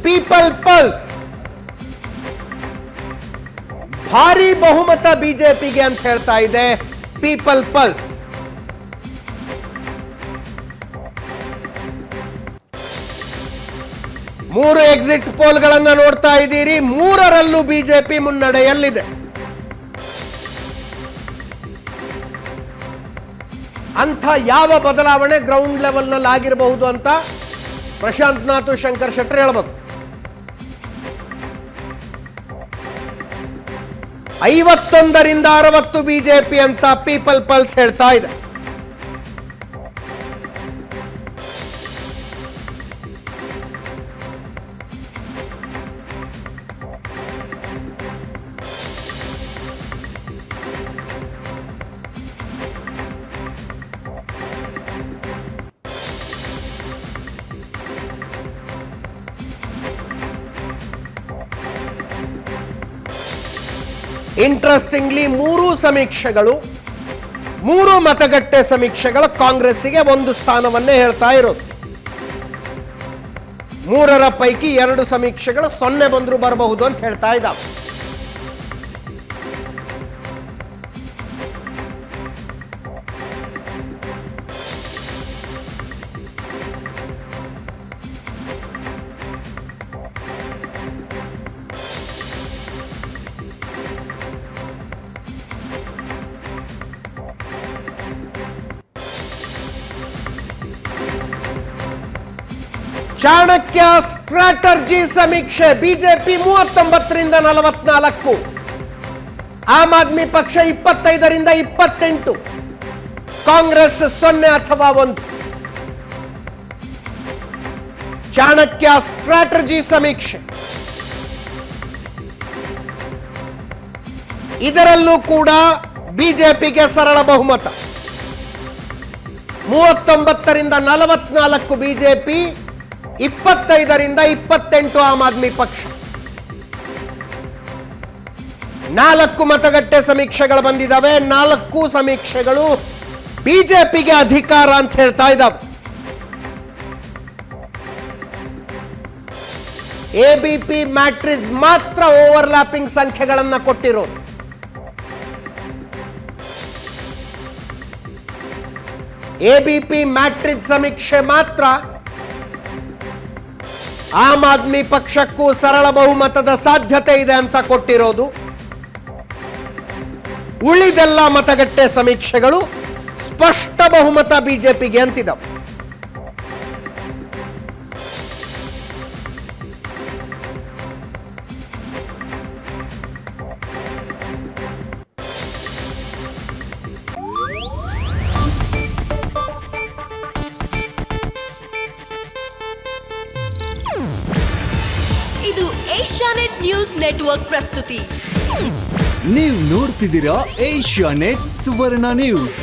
People pulse. ಭಾರಿ ಬಹುಮತ ಬಿಜೆಪಿಗೆ ಅಂತ ಹೇಳ್ತಾ ಇದೆ ಪೀಪಲ್ ಪಲ್ಸ್. ಮೂರು ಎಕ್ಸಿಟ್ ಪೋಲ್ಗಳನ್ನು ನೋಡ್ತಾ ಇದ್ದೀರಿ, ಮೂರರಲ್ಲೂ ಬಿಜೆಪಿ ಮುನ್ನಡೆಯಲ್ಲಿದೆ. ಅಂಥ ಯಾವ ಬದಲಾವಣೆ ಗ್ರೌಂಡ್ ಲೆವೆಲ್ನಲ್ಲಿ ಆಗಿರಬಹುದು ಅಂತ ಪ್ರಶಾಂತ್ ನಾಥ್ ಶಂಕರ್ ಶೆಟ್ಟರ್ ಹೇಳಬೇಕು. 51ರಿಂದ 60 ಬಿಜೆಪಿ ಅಂತ ಪೀಪಲ್ ಪಲ್ಸ್ ಹೇಳ್ತಾ ಇದೆ. ಇಂಟ್ರೆಸ್ಟಿಂಗ್ಲಿ ಮೂರು ಮತಗಟ್ಟೆ ಸಮೀಕ್ಷೆಗಳು ಕಾಂಗ್ರೆಸ್ಸಿಗೆ ಒಂದು ಸ್ಥಾನವನ್ನೇ ಹೇಳ್ತಾ ಇರೋದು. 3ರ ಪೈಕಿ 2 ಸಮೀಕ್ಷೆಗಳು 0 ಬಂದರೂ ಬರಬಹುದು ಅಂತ ಹೇಳ್ತಾ ಇದ್ದಾವೆ. ಚಾಣಕ್ಯ ಸ್ಟ್ರಾಟರ್ಜಿ ಸಮೀಕ್ಷೆ ಬಿಜೆಪಿ 39ರಿಂದ 44, ಆಮ್ ಆದ್ಮಿ ಪಕ್ಷ 25ರಿಂದ 28, ಕಾಂಗ್ರೆಸ್ 0 ಅಥವಾ 1. ಚಾಣಕ್ಯ ಸ್ಟ್ರಾಟರ್ಜಿ ಸಮೀಕ್ಷೆ ಇದರಲ್ಲೂ ಕೂಡ ಬಿಜೆಪಿಗೆ ಸರಳ ಬಹುಮತ. 39ರಿಂದ 44 ಬಿಜೆಪಿ, 25ರಿಂದ 28 ಆಮ್ ಆದ್ಮಿ ಪಕ್ಷ. 4 ಮತಗಟ್ಟೆ ಸಮೀಕ್ಷೆಗಳು ಬಂದಿದ್ದಾವೆ. 4 ಸಮೀಕ್ಷೆಗಳು ಬಿಜೆಪಿಗೆ ಅಧಿಕಾರ ಅಂತ ಹೇಳ್ತಾ ಇದ್ದಾವೆ. ಎಬಿಪಿ ಮ್ಯಾಟ್ರಿಕ್ಸ್ ಮಾತ್ರ ಓವರ್ಲ್ಯಾಪಿಂಗ್ ಸಂಖ್ಯೆಗಳನ್ನು ಕೊಟ್ಟಿರೋದು. ಎಬಿಪಿ ಮ್ಯಾಟ್ರಿಕ್ಸ್ ಸಮೀಕ್ಷೆ ಮಾತ್ರ ಆಮ್ ಆದ್ಮಿ ಪಕ್ಷಕ್ಕೂ ಸರಳ ಬಹುಮತದ ಸಾಧ್ಯತೆ ಇದೆ ಅಂತ ಕೊಟ್ಟಿರೋದು. ಉಳಿದೆಲ್ಲ ಮತಗಟ್ಟೆ ಸಮೀಕ್ಷೆಗಳು ಸ್ಪಷ್ಟ ಬಹುಮತ ಬಿಜೆಪಿಗೆ ಅಂತಿದ್ದವು. ಇದು ಏಷ್ಯಾನೆಟ್ ನ್ಯೂಸ್ ನೆಟ್ವರ್ಕ್ ಪ್ರಸ್ತುತಿ. ನೀವು ನೋಡ್ತಿದ್ದೀರಾ ಏಷ್ಯಾನೆಟ್ ಸುವರ್ಣ ನ್ಯೂಸ್.